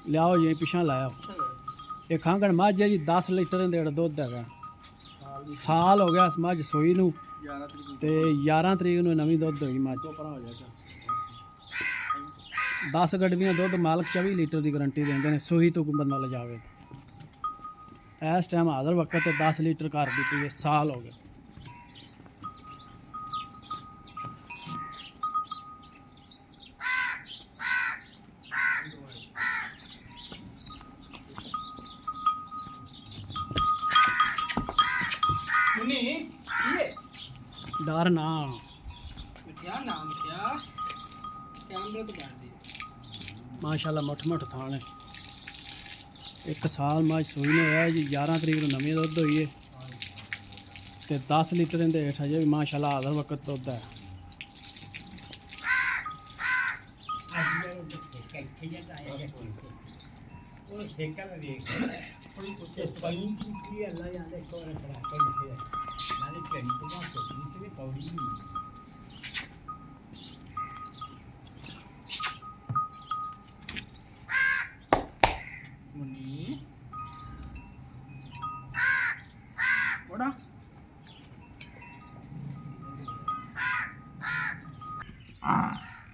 ਲਿਆਓ ਜੀ ਪਿਛਾਂ ਲਾਇਆ ਇਹ ਖਾਂਗਣ ਮੱਝ ਹੈ ਜੀ 10 ਲੀਟਰ ਦੇ ਦੁੱਧ ਹੈਗਾ। ਸਾਲ ਹੋ ਗਿਆ ਇਸ ਮੱਝ ਸੋਈ ਨੂੰ ਤੇ 11 ਤਰੀਕ ਨੂੰ ਨਵੀਂ ਦੁੱਧ ਹੋਈ ਮੱਝ। 10 ਗੱਡੀਆਂ ਦੁੱਧ ਮਾਲਕ 24 ਲੀਟਰ ਦੀ ਗਾਰੰਟੀ ਦਿੰਦੇ ਨੇ ਸੂਈ ਤੋਂ ਬੰਦਾ ਲਿਜਾਵੇ। ਇਸ ਟਾਈਮ ਹਾਜ਼ਰ ਵਕਤ ਤੇ 10 ਲੀਟਰ ਕਰ ਦਿੱਤੀ ਹੈ ਸਾਲ ਹੋ ਗਿਆ। डर ना क्या नाम क्या कैमरे तो बैठ दी माशाल्लाह मुठ मुठ थान है। एक साल मज सूई ने होया जी 11 तरीक को नवी दुध हुई है ते 10 लीटर इहदे हेठ अजे भी माशाल्लाह आधर वक्त दुध है।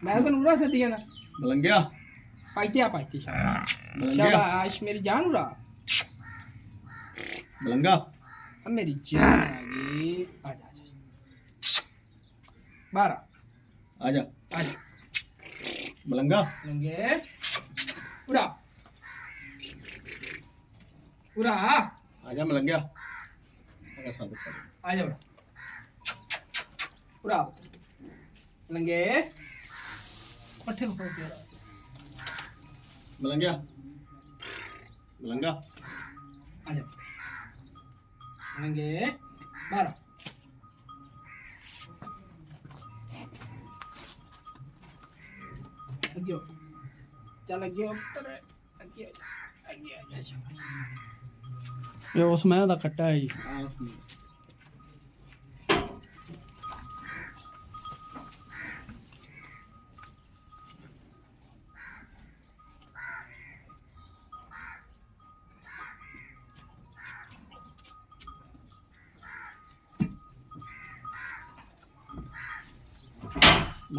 मैं तो नूरा से दिया ना मलंगिया पाइती शाबाश मेरी जान उड़ा मलंगा अब मेरी जान आ गई। आजा आजा 12 आजा आजा मलंगा लंगे उड़ा उड़ा आजा मलंगिया आजा साबित कर आजा उड़ा लंगे पट्टे को पकड़ मलंगिया मलंगा आजा लंगे 12 अगियो चल अगियो उत्तर अगियो अगियो आजा ये उस मैं दा कट्टा है जी।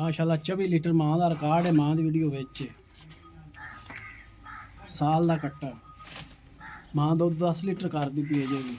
माशाल्लाह 24 लीटर मां का रिकॉर्ड है। मां की वीडियो विच साल का कट्टा मां दुध 10 लीटर कर दी पी है जी।